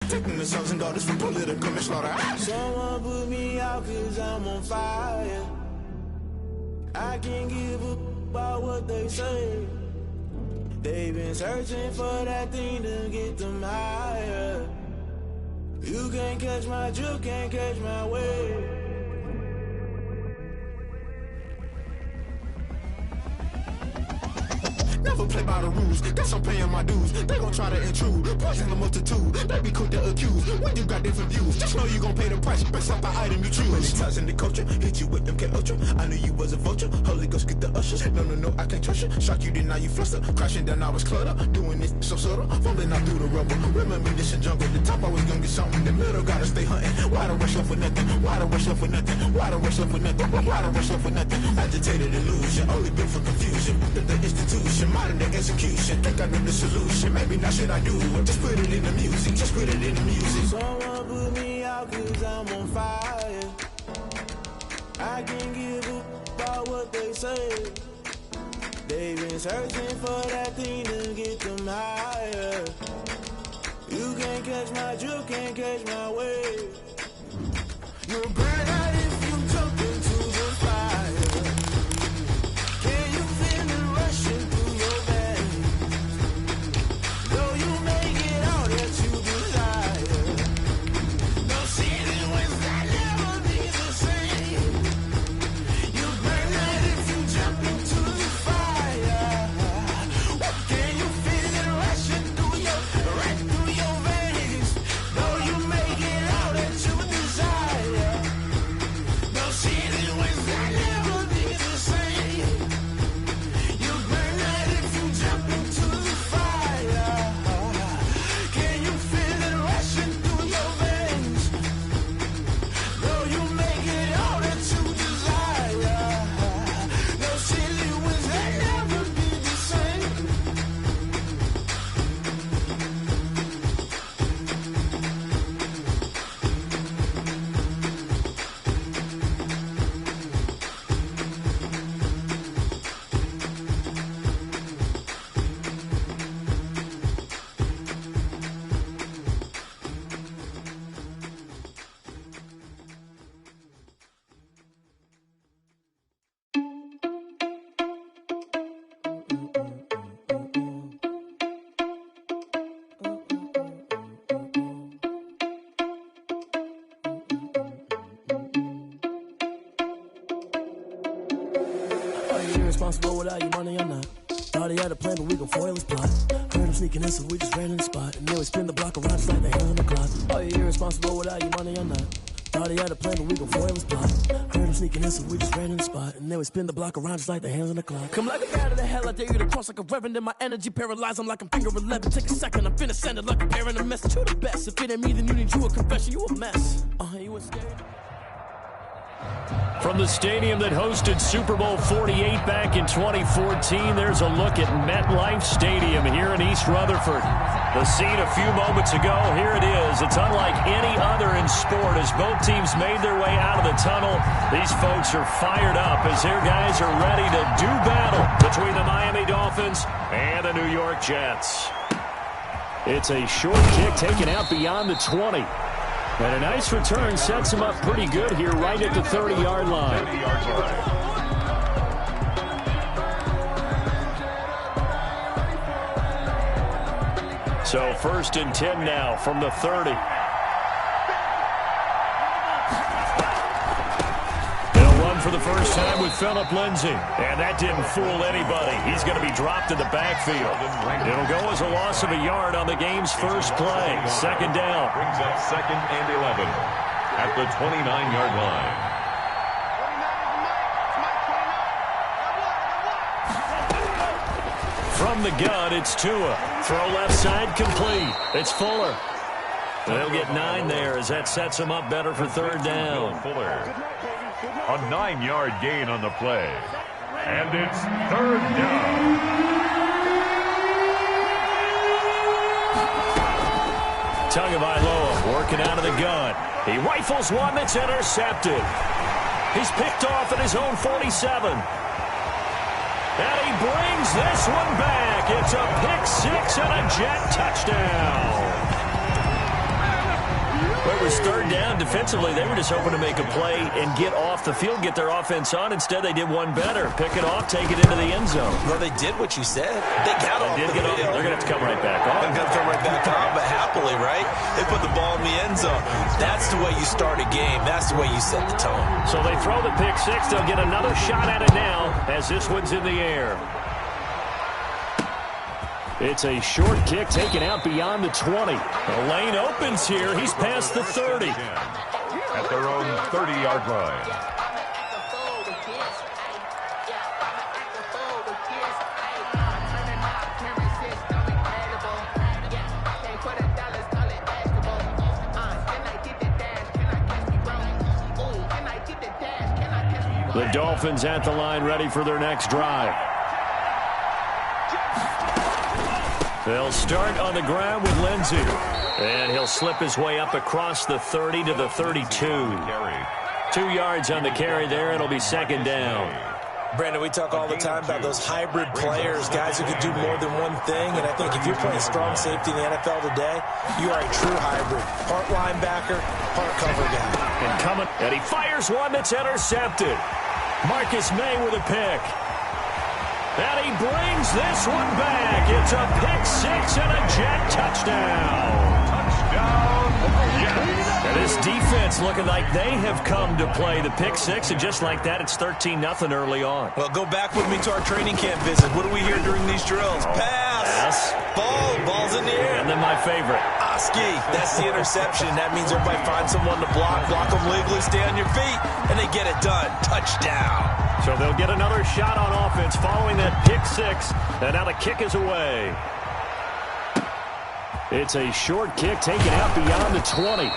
Protecting the sons and daughters from political manslaughter. Someone put me out cause I'm on fire. I can't give a about what they say. They've been searching for that thing to get them higher. You can't catch my drift, can't catch my wave. Never play by the rules, guess I'm paying my dues. They gon' try to intrude, poison the multitude. They be quick to accuse, when you got different views. Just know you gon' pay the price, based off the item you choose. Many times in the culture, hit you with them K-Ultra. I knew you was a vulture, Holy Ghost get the ushers. No, I can't trust you. Shock you, then now you fluster. Crashing down, I was cluttered. Doing this so subtle, fumbling out through the rubble. Remember this in jungle, the top always gonna get something. The middle gotta stay hunting. Why the rush up for nothing? Why the rush up for nothing? Why the rush up for nothing? Why the rush up for nothing? Agitated illusion, only built for confusion. The institution, modern day execution. Think I know the solution. Maybe not should I do it? Just put it in the music. Just put it in the music. Someone put me out cause I'm on fire. I can't give a about what they say. They've been searching for that thing to get them higher. You can't catch my drift, can't catch my wave. You'll burn out if you jump into the fire. Can you feel it rushing through your veins? Though you may get all that you desire. No city was that never be the same. You burn out if you jump into the fire. Can you feel it rushing through your veins? Though you may get all that you desire. No city was that never be the same. You burn out if you jump into the fire. Can you feel it rushing through your veins? Though you may get all that you desire. No city was that never be the same. Are you irresponsible without your money or not? Thought he had a plan, but we gon' foil his plot. Heard him sneaking in, so we just ran in the spot. And then we spin the block around just like the hands on the clock. Are you irresponsible without your money or not? Thought he had a plan, but we gon' foil his plot. Heard him sneaking in, so we just ran in the spot. And then we spin the block around just like the hands on the clock. Come like a bat of the hell, I dare you to cross like a reverend. In my energy paralyzed, I'm like I'm finger 11. Take a second, I'm finna send it like a parent a message. You the best, if it ain't me, then you need you a confession. You a mess. You was scared. From the stadium that hosted Super Bowl 48 back in 2014, there's a look at MetLife Stadium here in East Rutherford. The scene a few moments ago, here it is. It's unlike any other in sport as both teams made their way out of the tunnel. These folks are fired up as their guys are ready to do battle between the Miami Dolphins and the New York Jets. It's a short kick taken out beyond the 20. And a nice return sets him up pretty good here right at the 30-yard line. So 1st and 10 now from the 30. They'll run for the first time with Phillip Lindsay. And that didn't fool anybody. He's going to be dropped in the backfield. It'll go as a loss of a yard on the game's first play. 2nd down. Brings up 2nd and 11 at the 29-yard line. From the gun, it's Tua. Throw left side complete. It's Fuller. They'll get 9 there as that sets him up better for 3rd down. Fuller. A 9-yard gain on the play. And it's 3rd down. Tagovailoa working out of the gun. He rifles one that's intercepted. He's picked off at his own 47. And he brings this one back. It's a pick 6 and a Jet touchdown. Well, it was third down. Defensively, they were just hoping to make a play and get off the field, get their offense on. Instead, they did one better. Pick it off, take it into the end zone. Well, they did what you said. They got off the field. They're going to have to come right back on. They're going to come right back on, but happily, right? They put the ball in the end zone. That's the way you start a game. That's the way you set the tone. So they throw the pick six. They'll get another shot at it now as this one's in the air. It's a short kick taken out beyond the 20. The lane opens here. He's past the 30. At their own 30-yard line. The Dolphins at the line, ready for their next drive. They'll start on the ground with Lindsey. And he'll slip his way up across the 30 to the 32. 2 yards on the carry there. It'll be second down. Brandon, we talk all the time about those hybrid players, guys who can do more than one thing. And I think if you're playing strong safety in the NFL today, you are a true hybrid. Part linebacker, part cover guy. And he fires one that's intercepted. Marcus May with a pick. And he brings this one back. It's a pick six and a Jet touchdown. Touchdown, yes. And this defense looking like they have come to play the pick six, and just like that, it's 13-0 early on. Well, go back with me to our training camp visit. What do we hear during these drills? Pass. Ball's in the air. And then my favorite. Oski, that's the interception. That means everybody finds someone to block them legally, stay on your feet, and they get it done. Touchdown. So they'll get another shot on offense following that pick six, and now the kick is away. It's a short kick taken out beyond the 20.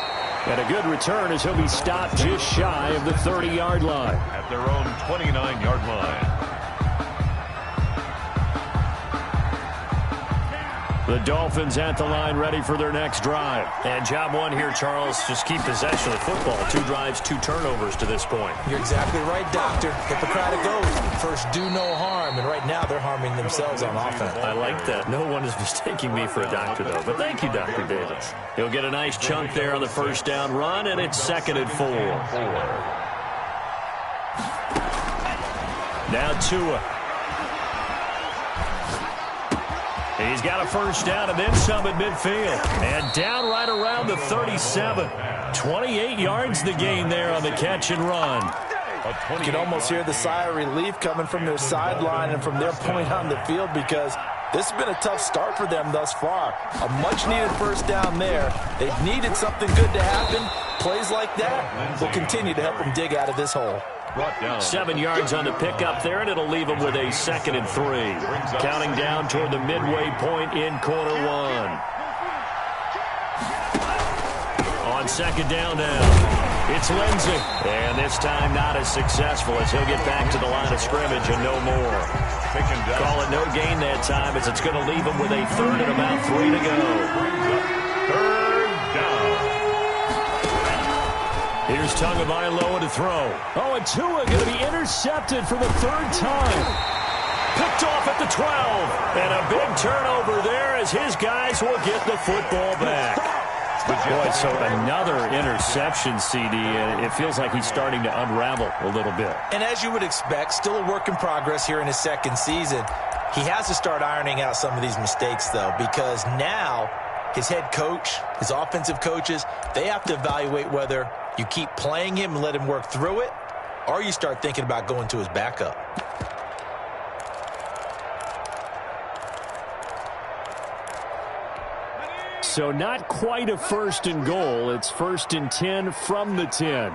And a good return as he'll be stopped just shy of the 30-yard line. At their own 29-yard line. The Dolphins at the line, ready for their next drive. And job one here, Charles, just keep possession of the football. 2 drives, 2 turnovers to this point. You're exactly right, Doctor. Hippocratic oath. First, do no harm. And right now, they're harming themselves on offense. I like that. No one is mistaking me for a doctor, though. But thank you, Dr. Davis. He'll get a nice chunk there on the first down run, and it's 2nd and 4. Now Tua. He's got a first down and then some at midfield. And down right around the 37. 28 yards the gain there on the catch and run. You can almost hear the sigh of relief coming from their sideline and from their point on the field, because this has been a tough start for them thus far. A much-needed first down there. They've needed something good to happen. Plays like that will continue to help them dig out of this hole. 7 yards on the pickup there, and it'll leave them with a 2nd and 3. Counting down toward the midway point in quarter one. On 2nd down now, it's Lindsey. And this time not as successful as he'll get back to the line of scrimmage and no more. Call it no gain that time, as it's going to leave them with a 3rd and about 3 to go. 3rd down. Here's Tagovailoa to throw. Oh, and Tua going to be intercepted for the 3rd time. Picked off at the 12. And a big turnover there as his guys will get the football back. Boy, so another interception, CD, and it feels like he's starting to unravel a little bit. And as you would expect, still a work in progress here in his 2nd season. He has to start ironing out some of these mistakes, though, because now his head coach, his offensive coaches, they have to evaluate whether you keep playing him and let him work through it, or you start thinking about going to his backup. So not quite a 1st and goal. It's 1st and 10 from the 10.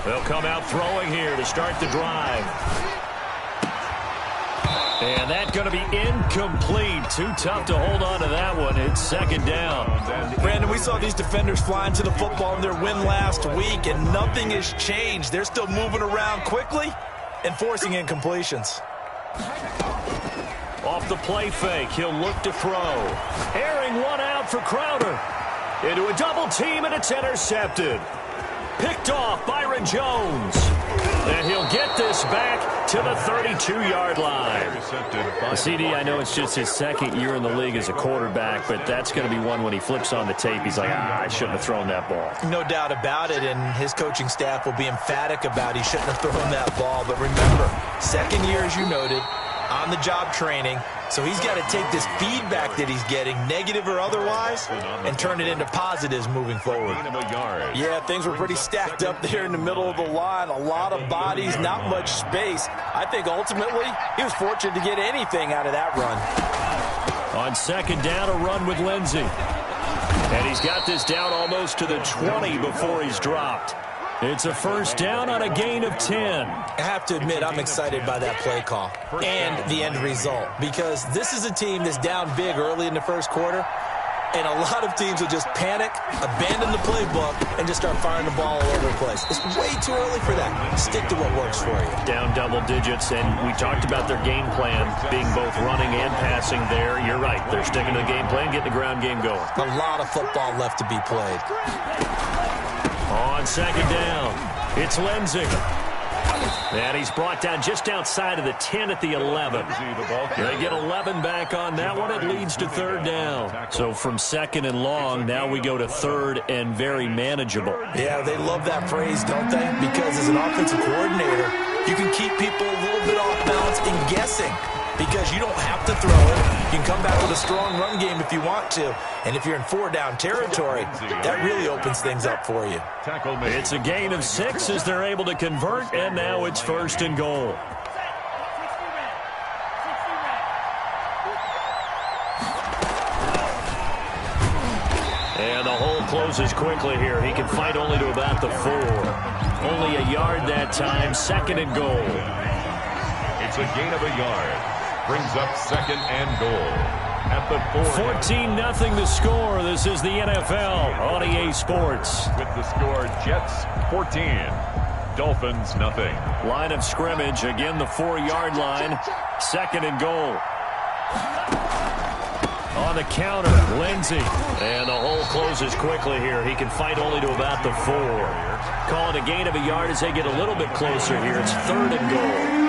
They'll come out throwing here to start the drive. And that's going to be incomplete. Too tough to hold on to that one. It's 2nd down. Brandon, we saw these defenders fly into the football in their win last week, and nothing has changed. They're still moving around quickly and forcing incompletions. Off the play fake, he'll look to throw. Airing one out for Crowder. Into a double team, and it's intercepted. Picked off Byron Jones. And he'll get get this back to the 32-yard line. CD, I know it's just his second year in the league as a quarterback, but that's going to be one when he flips on the tape. He's like, I shouldn't have thrown that ball. No doubt about it, and his coaching staff will be emphatic about he shouldn't have thrown that ball. But remember, second year, as you noted, on-the-job training. So he's got to take this feedback that he's getting, negative or otherwise, and turn it into positives moving forward. Yeah, things were pretty stacked up there in the middle of the line. A lot of bodies, not much space. I think ultimately he was fortunate to get anything out of that run. On second down, a run with Lindsey. And he's got this down almost to the 20 before he's dropped. It's a first down on a gain of 10. I have to admit, I'm excited by that play call and the end result, because this is a team that's down big early in the first quarter, and a lot of teams will just panic, abandon the playbook, and just start firing the ball all over the place. It's way too early for that. Stick to what works for you. Down double digits, and we talked about their game plan being both running and passing there. You're right. They're sticking to the game plan, getting the ground game going. A lot of football left to be played. On second down, it's Lindsey. And he's brought down just outside of the 10 at the 11. They get 11 back on that one. It leads to third down. So from second and long, now we go to third and very manageable. Yeah, they love that phrase, don't they? Because as an offensive coordinator, you can keep people a little bit off balance and guessing, because you don't have to throw it. You can come back with a strong run game if you want to. And if you're in four-down territory, that really opens things up for you. It's a gain of 6 as they're able to convert, and now it's first and goal. And the hole closes quickly here. He can fight only to about the 4. Only a yard that time, second and goal. It's a gain of a yard. Brings up second and goal at the 14-0 the score. This is the NFL on EA Sports. With the score, Jets 14, Dolphins nothing. Line of scrimmage, again the 4-yard line. Second and goal. On the counter, Lindsey. And the hole closes quickly here. He can fight only to about the 4. Call it a gain of a yard as they get a little bit closer here. It's third and goal.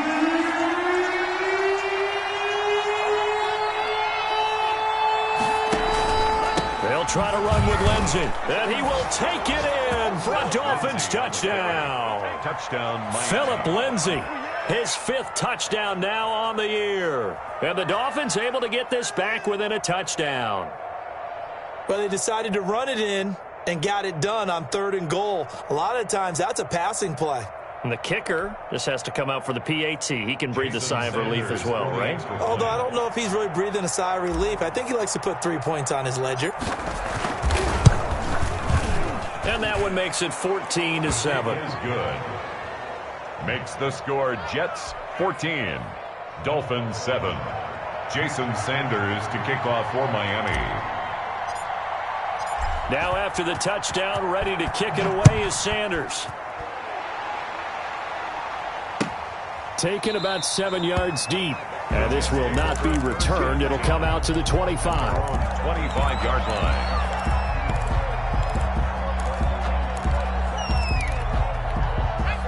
They'll try to run with Lindsey, and he will take it in for a Dolphins touchdown. Philip Lindsey, his 5th touchdown now on the year. And the Dolphins able to get this back within a touchdown. Well, they decided to run it in and got it done on third and goal. A lot of times, that's a passing play. And the kicker just has to come out for the PAT. He can breathe a sigh of relief as well, right? Although I don't know if he's really breathing a sigh of relief. I think he likes to put 3 points on his ledger. And that one makes it 14-7. Is good. Makes the score Jets 14, Dolphins 7. Jason Sanders to kick off for Miami. Now after the touchdown, ready to kick it away is Sanders. Taken about 7 yards deep. And this will not be returned. It'll come out to the 25. 25-yard line.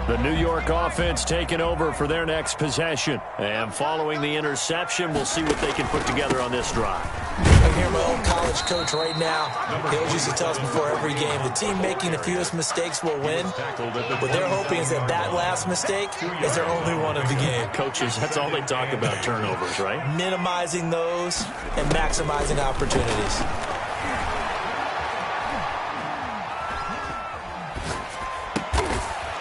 The New York offense taking over for their next possession. And following the interception, we'll see what they can put together on this drive. I hear my old college coach right now. He always used to tell us before every game, the team making the fewest mistakes will win. What they're hoping is that that last mistake is their only one of the game. Coaches, that's all they talk about, turnovers, right? Minimizing those and maximizing opportunities.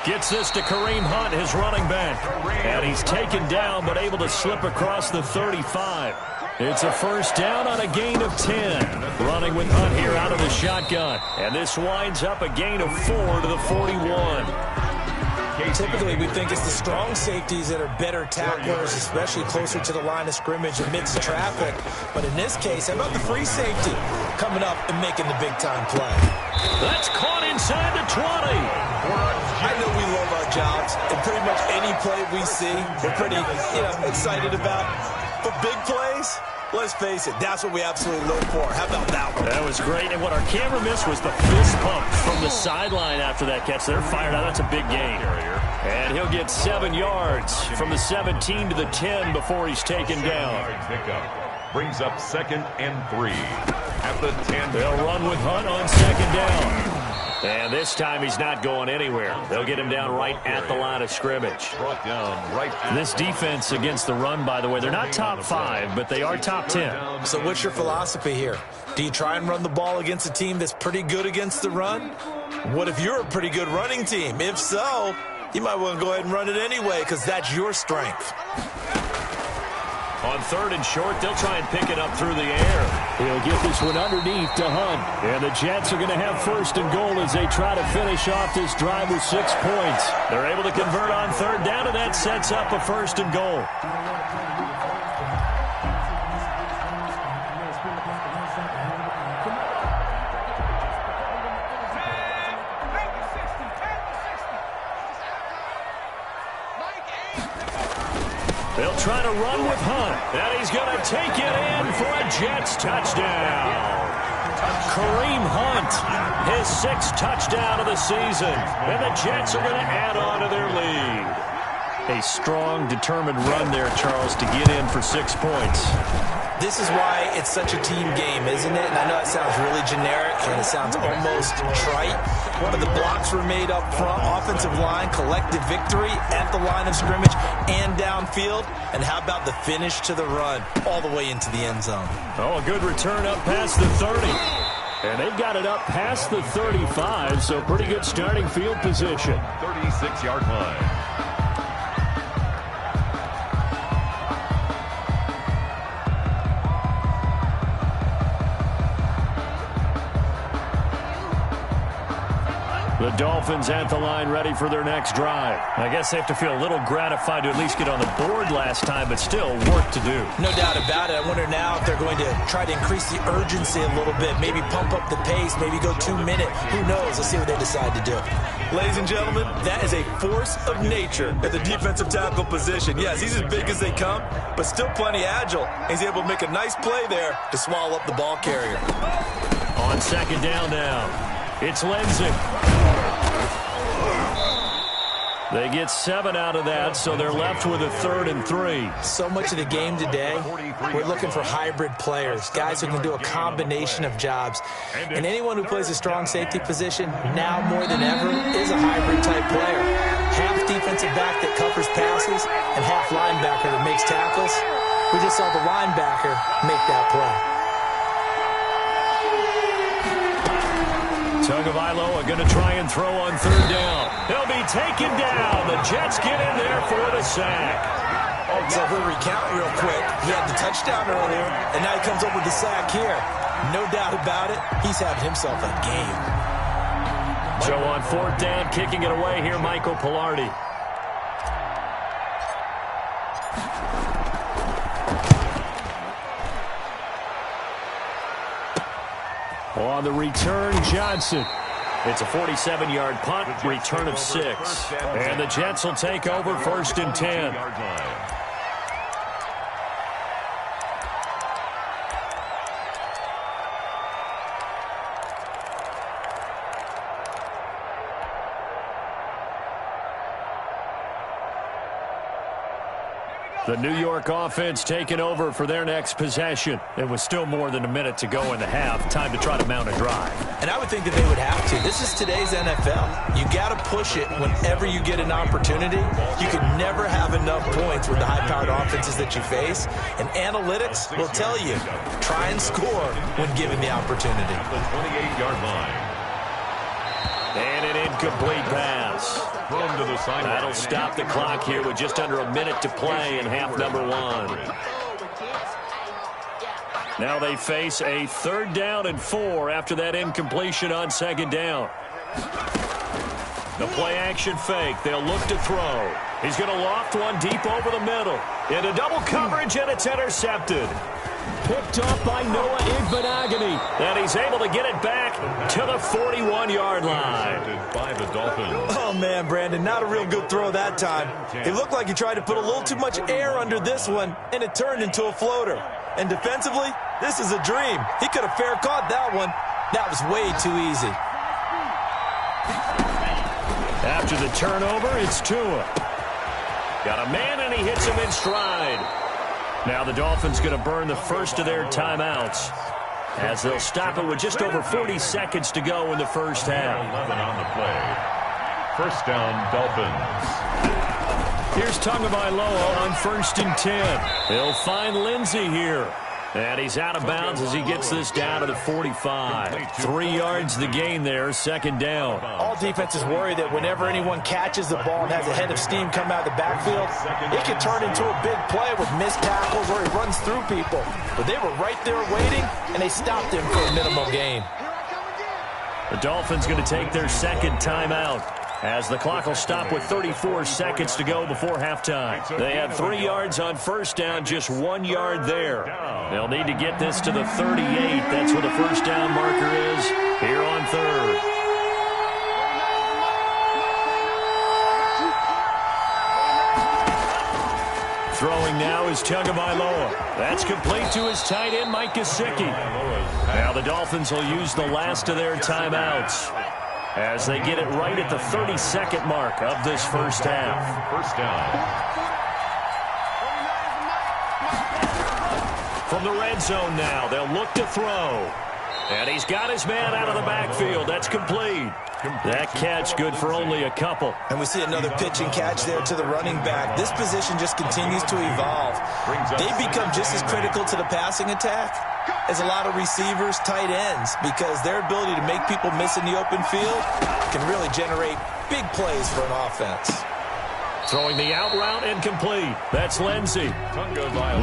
Gets this to Kareem Hunt, his running back. And he's taken down, but able to slip across the 35. It's a first down on a gain of 10. Running with Hunt here out of the shotgun. And this winds up a gain of 4 to the 41. Typically, we think it's the strong safeties that are better tacklers, especially closer to the line of scrimmage amidst traffic. But in this case, how about the free safety coming up and making the big-time play? That's caught inside the 20. I know we love our jobs, and pretty much any play we see, we're pretty, excited about. But big plays, let's face it, that's what we absolutely look for. How about that one? That was great, and what our camera missed was the fist pump from the sideline after that catch. They're fired out. That's a big gain. And he'll get 7 yards from the 17 to the 10 before he's taken down. Brings up 2nd and 3 at the 10. They'll run with Hunt on 2nd down. And this time he's not going anywhere. They'll get him down right at the line of scrimmage. Brought down right at this defense against the run, by the way, they're not top 5, but they are top 10. So what's your philosophy here? Do you try and run the ball against a team that's pretty good against the run? What if you're a pretty good running team? If so, you might want to go ahead and run it anyway because that's your strength. On 3rd and short, they'll try and pick it up through the air. He'll get this one underneath to Hunt. And the Jets are going to have 1st and goal as they try to finish off this drive with 6 points. They're able to convert on 3rd down, and that sets up a 1st and goal. They'll try to run with Hunt, and he's going to take it in for a Jets touchdown. Kareem Hunt, his 6th touchdown of the season, and the Jets are going to add on to their lead. A strong, determined run there, Charles, to get in for 6 points. This is why it's such a team game, isn't it? And I know it sounds really generic and it sounds almost trite. But the blocks were made up front, offensive line, collective victory at the line of scrimmage and downfield. And how about the finish to the run all the way into the end zone? Oh, a good return up past the 30. And they've got it up past the 35, so pretty good starting field position. 36-yard line. The Dolphins at the line ready for their next drive. I guess they have to feel a little gratified to at least get on the board last time, but still work to do. No doubt about it. I wonder now if they're going to try to increase the urgency a little bit, maybe pump up the pace, maybe go 2-minute. Who knows? Let's see what they decide to do. Ladies and gentlemen, that is a force of nature at the defensive tackle position. Yes, he's as big as they come, but still plenty agile. He's able to make a nice play there to swallow up the ball carrier. On 2nd down now, it's Lindsay. They get 7 out of that, so they're left with a 3rd and 3. So much of the game today, we're looking for hybrid players, guys who can do a combination of jobs. And anyone who plays a strong safety position, now more than ever, is a hybrid-type player. Half defensive back that covers passes and half linebacker that makes tackles. We just saw the linebacker make that play. Tagovailoa going to try and throw on 3rd down. He'll be taken down. The Jets get in there for the sack. So if we recount real quick, he had the touchdown earlier, and now he comes up with the sack here. No doubt about it, he's having himself a game. So on 4th down, kicking it away here, Michael Palardy. On the return, Johnson. It's a 47-yard punt, return of 6. And the Jets will take over 1st and 10. The New York offense taking over for their next possession. It was still more than a minute to go in the half. Time to try to mount a drive. And I would think that they would have to. This is today's NFL. You got to push it whenever you get an opportunity. You can never have enough points with the high-powered offenses that you face. And analytics will tell you, try and score when given the opportunity. The 28-yard line. And an incomplete pass. Thrown to the sideline. That'll stop the clock here with just under a minute to play in half number 1. Now they face a 3rd down and 4 after that incompletion on 2nd down. The play action fake. They'll look to throw. He's going to loft one deep over the middle. Into double coverage, and it's intercepted. Picked off by Noah Igbinoghene. And he's able to get it back to the 41-yard line. By the Dolphins. Oh, man, Brandon, not a real good throw that time. It looked like he tried to put a little too much air under this one, and it turned into a floater. And defensively, this is a dream. He could have fair caught that one. That was way too easy. After the turnover, it's Tua. Got a man, and he hits him in stride. Now the Dolphins going to burn the first of their timeouts, as they'll stop it with just over 40 seconds to go in the first half. 11 on the play. First down, Dolphins. Here's Tagovailoa on 1st and 10. He'll find Lindsey here. And he's out of bounds as he gets this down to the 45. 3 yards the gain there, 2nd down. All defenses worry that whenever anyone catches the ball and has a head of steam come out of the backfield, it can turn into a big play with missed tackles or he runs through people. But they were right there waiting, and they stopped him for a minimal gain. The Dolphins going to take their 2nd timeout, as the clock will stop with 34 seconds to go before halftime. They had 3 yards on 1st down, just 1 yard there. They'll need to get this to the 38. That's where the first down marker is here on 3rd. Throwing now is Tagovailoa. That's complete to his tight end, Mike Gesicki. Now the Dolphins will use the last of their timeouts, as they get it right at the 32nd mark of this first half. First down. From the red zone now, they'll look to throw. And he's got his man out of the backfield. That's complete. That catch good for only a couple. And we see another pitch and catch there to the running back. This position just continues to evolve. They become just as critical to the passing attack as a lot of receivers, tight ends, because their ability to make people miss in the open field can really generate big plays for an offense. Throwing the out route and complete. That's Lindsey.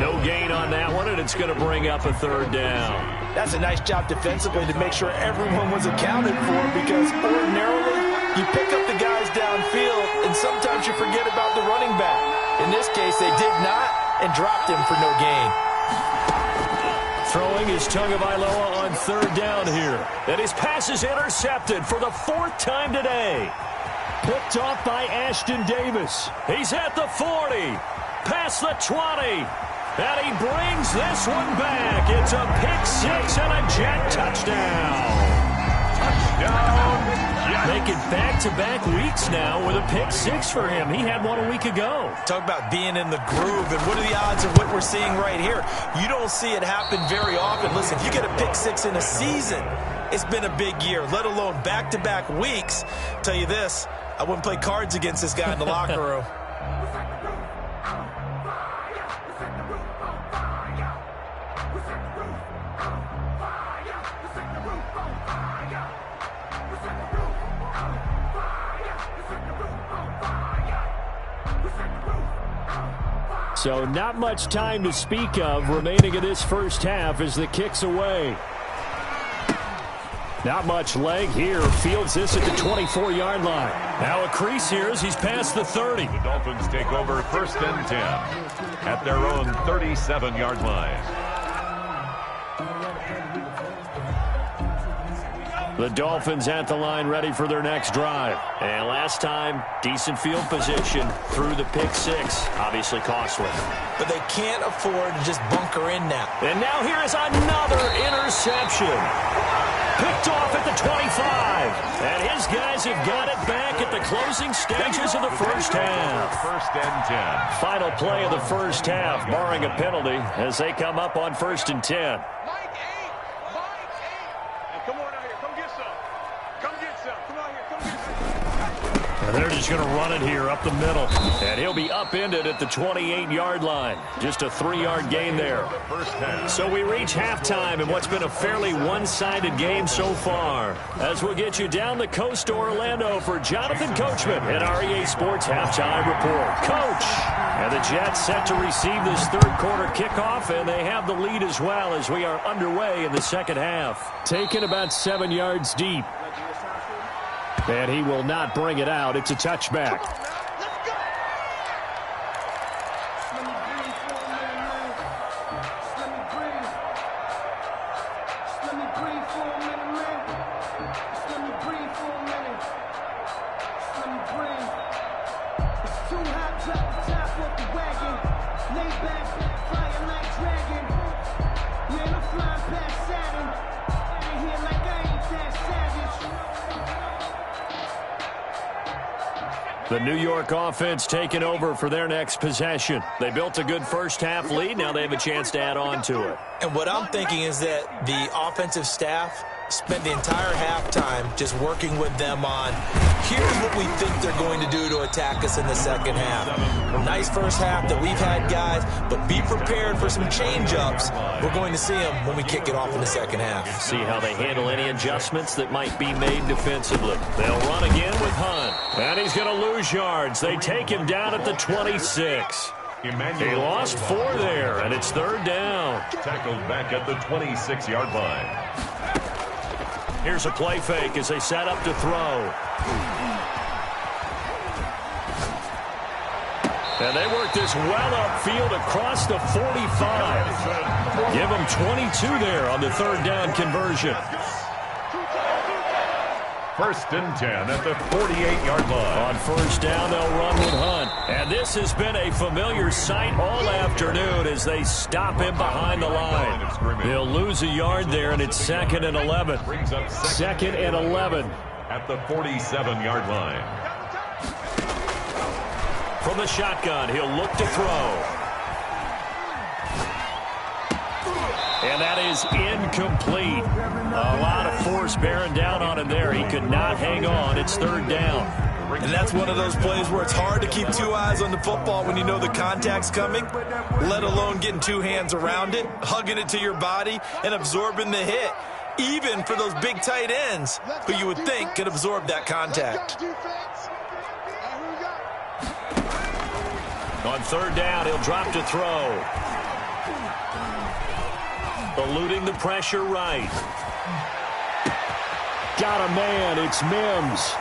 No gain on that one, and it's going to bring up a 3rd down. That's a nice job defensively to make sure everyone was accounted for, because ordinarily you pick up the guys downfield and sometimes you forget about the running back. In this case, they did not and dropped him for no gain. Throwing is Tagovailoa on 3rd down here. And his pass is intercepted for the 4th time today. Picked off by Ashton Davis. He's at the 40, past the 20, and he brings this one back. It's a pick 6 and a Jet touchdown. Making back-to-back weeks now with a pick 6 for him. He had one a week ago. Talk about being in the groove, and what are the odds of what we're seeing right here? You don't see it happen very often. Listen, if you get a pick 6 in a season, it's been a big year, let alone back-to-back weeks. I'll tell you this, I wouldn't play cards against this guy in the locker room. So not much time to speak of remaining in this first half as the kick's away. Not much leg here. Fields this at the 24-yard line. Now a crease here as he's past the 30. The Dolphins take over 1st and 10 at their own 37-yard line. The Dolphins at the line ready for their next drive. And last time, decent field position through the pick 6. Obviously costly. But they can't afford to just bunker in now. And now here is another interception. Picked off at the 25. And his guys have got it back at the closing stages of the first half. 1st and 10. Final play of the first half, barring a penalty, as they come up on 1st and 10. And they're just going to run it here up the middle. And he'll be upended at the 28-yard line. Just a 3-yard gain there. So we reach halftime in what's been a fairly one-sided game so far. As we'll get you down the coast to Orlando for Jonathan Coachman at our EA Sports Halftime Report. Coach! And the Jets set to receive this 3rd quarter kickoff, and they have the lead as well as we are underway in the second half. Taken about 7 yards deep. And he will not bring it out. It's a touchback. The New York offense taking over for their next possession. They built a good first-half lead. Now they have a chance to add on to it. And what I'm thinking is that the offensive staff spent the entire halftime just working with them on, here's what we think they're going to do to attack us in the second half. Nice first half that we've had, guys, but be prepared for some change-ups. We're going to see them when we kick it off in the second half. See how they handle any adjustments that might be made defensively. They'll run again with Hunt. And he's going to lose yards. They take him down at the 26. He lost 4 there, and it's third down. Tackled back at the 26-yard line. Here's a play fake as they set up to throw. And they work this well upfield across the 45. Give them 22 there on the third down conversion. First and 10 at the 48-yard line. On first down, they'll run with Hunt. And this has been a familiar sight all afternoon as they stop him behind the line. They'll lose a yard there, and it's 2nd and 11. 2nd and 11. At the 47-yard line. From the shotgun, he'll look to throw. And that is incomplete. A lot of force bearing down on him there. He could not hang on. It's third down. And that's one of those plays where it's hard to keep 2 eyes on the football when you know the contact's coming, let alone getting 2 hands around it, hugging it to your body, and absorbing the hit, even for those big tight ends who you would think could absorb that contact. On third down, he'll drop to throw. Eluding the pressure right. Got a man. It's Mims.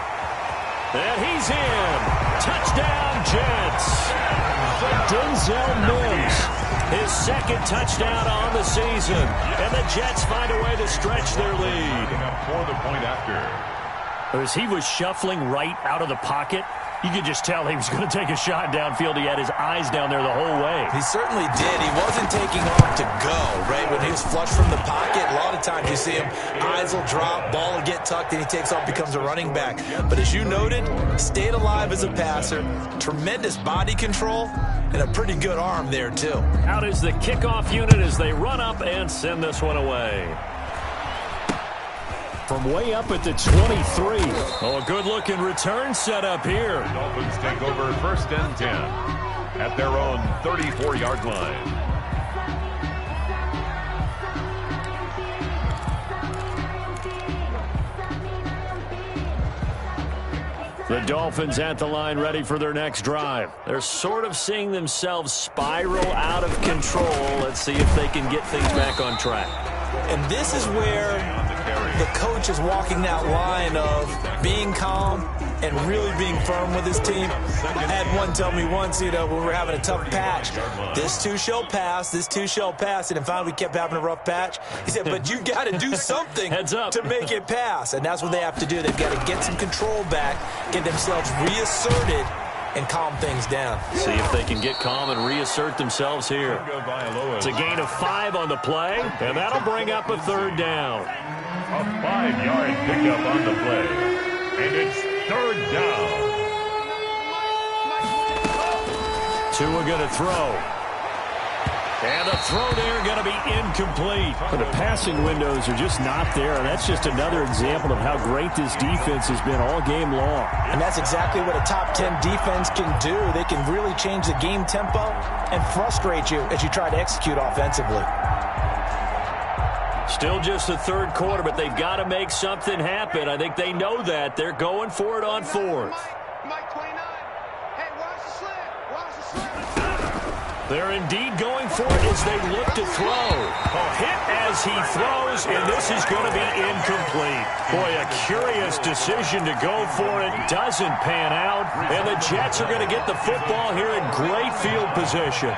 And he's in. Touchdown, Jets. Denzel Mims. His 2nd touchdown on the season. And the Jets find a way to stretch their lead. For the point after. As he was shuffling right out of the pocket, you could just tell he was going to take a shot downfield. He had his eyes down there the whole way. He certainly did. He wasn't taking off to go, right? When he was flush from the pocket, a lot of times you see him, eyes will drop, ball will get tucked, and he takes off, becomes a running back. But as you noted, stayed alive as a passer, tremendous body control, and a pretty good arm there, too. Out is the kickoff unit as they run up and send this one away. From way up at the 23. Oh, a good-looking return set up here. The Dolphins take over first and 10 at their own 34-yard line. The Dolphins at the line ready for their next drive. They're sort of seeing themselves spiral out of control. Let's see if they can get things back on track. And this is where the coach is walking that line of being calm and really being firm with his team. I had one tell me once, when we were having a tough patch, this too shall pass, this too shall pass. And finally we kept having a rough patch. He said, but you got to do something Heads up. to make it pass. And that's what they have to do. They've got to get some control back, get themselves reasserted, and calm things down. See if they can get calm and reassert themselves here. It's a gain of 5 on the play, and that'll bring up a third down. A 5-yard pickup on the play. And it's third down. Tua going to throw. And the throw there going to be incomplete. But the passing windows are just not there, and that's just another example of how great this defense has been all game long. And that's exactly what a top 10 defense can do. They can really change the game tempo and frustrate you as you try to execute offensively. Still just the third quarter, but they've got to make something happen. I think they know that. They're going for it on fourth. They're indeed going for it as they look to throw. A hit as he throws, and this is going to be incomplete. Boy, a curious decision to go for it. Doesn't pan out, and the Jets are going to get the football here in great field position.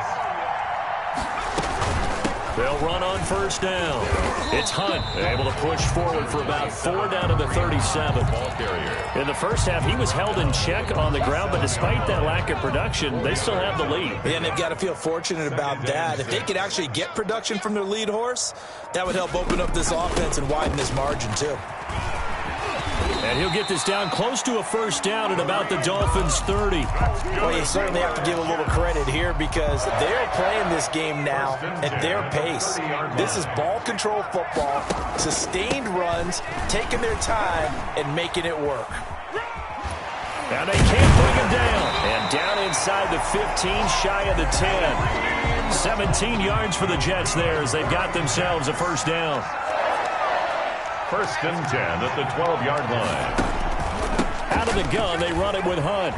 They'll run on first down. It's Hunt, able to push forward for about 4 down to the 37. Ball carrier. In the first half, he was held in check on the ground, but despite that lack of production, they still have the lead. And they've got to feel fortunate about that. If they could actually get production from their lead horse, that would help open up this offense and widen this margin, too. And he'll get this down close to a first down at about the Dolphins' 30. Well, you certainly have to give a little credit here because they're playing this game now at their pace. This is ball control football, sustained runs, taking their time, and making it work. And they can't bring him down. And down inside the 15, shy of the 10. 17 yards for the Jets there as they've got themselves a first down. First and 10 at the 12-yard line. Out of the gun, they run it with Hunt.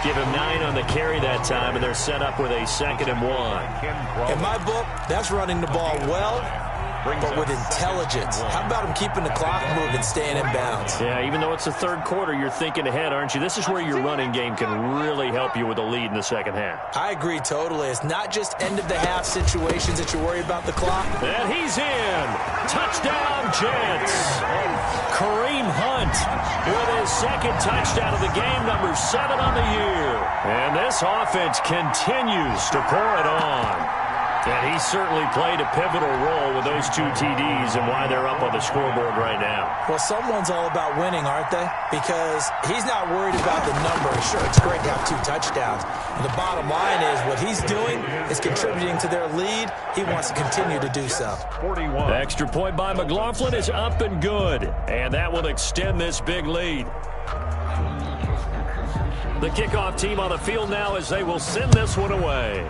Give him 9 on the carry that time, and they're set up with a 2nd and 1. In my book, that's running the ball well, but with intelligence. How about him keeping the clock moving, staying in bounds? Yeah, even though it's the third quarter, you're thinking ahead, aren't you? This is where your running game can really help you with a lead in the second half. I agree totally. It's not just end-of-the-half situations that you worry about the clock. And he's in. Touchdown, Jets. Kareem Hunt with his 2nd touchdown of the game, number 7 on the year. And this offense continues to pour it on. And he certainly played a pivotal role with those 2 TDs and why they're up on the scoreboard right now. Well, someone's all about winning, aren't they? Because he's not worried about the number. Sure, it's great to have 2 touchdowns. And the bottom line is what he's doing is contributing to their lead. He wants to continue to do so. 41. The extra point by McLaughlin is up and good. And that will extend this big lead. The kickoff team on the field now as they will send this one away.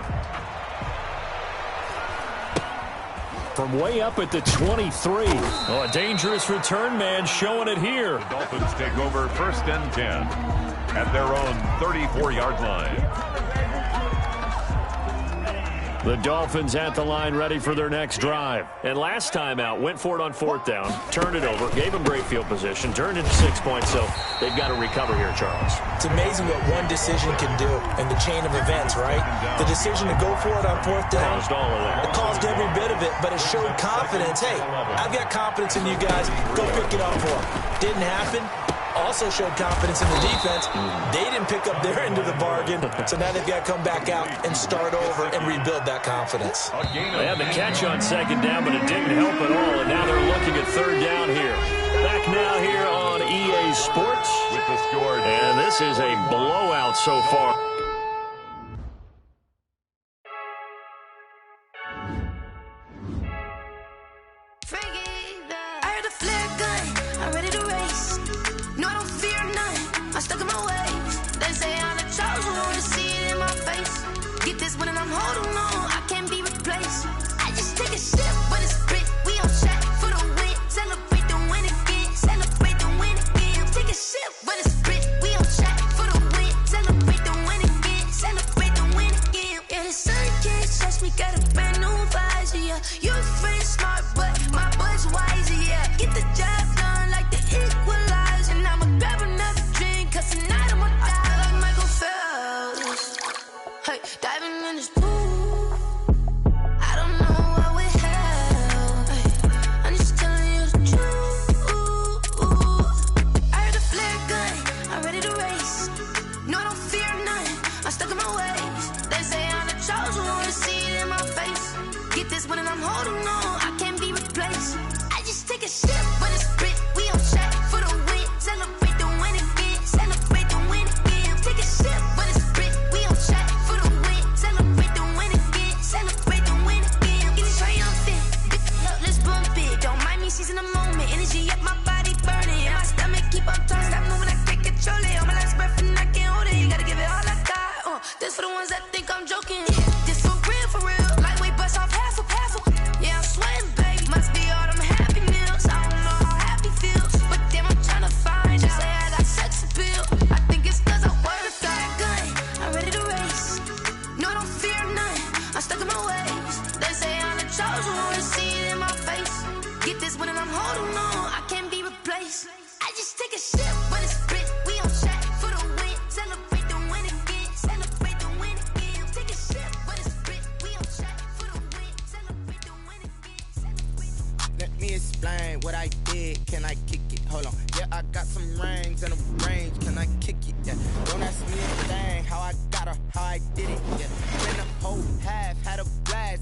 From way up at the 23. Oh, a dangerous return man showing it here. The Dolphins take over first and 10 at their own 34-yard line. The Dolphins at the line ready for their next drive. And last time out, went for it on 4th down, turned it over, gave them great field position, turned it to 6 points, so they've got to recover here, Charles. It's amazing what one decision can do in the chain of events, right? The decision to go for it on 4th down. Caused all of that. It caused every bit of it, but it showed confidence. Hey, I've got confidence in you guys. Go pick it up for them. Didn't happen. Also showed confidence in the defense. They didn't pick up their end of the bargain, so now they've got to come back out and start over and rebuild that confidence. They had the catch on 2nd down, but it didn't help at all, and now they're looking at 3rd down here. Back now here on EA Sports. With the score. And this is a blowout so far.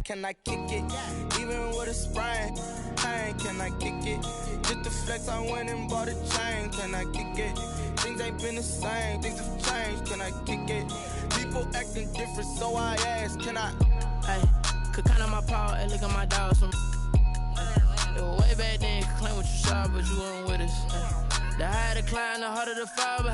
can I kick it? Even with a sprain, pain, can I kick it? Just the flex, I went and bought a chain, can I kick it? Things ain't been the same, things have changed, can I kick it? People acting different, so I ask, can I? Hey, could count on my power, and look at my dogs. It was way back then, could claim what you saw, but you weren't with us. The higher the climb, the harder the fall, but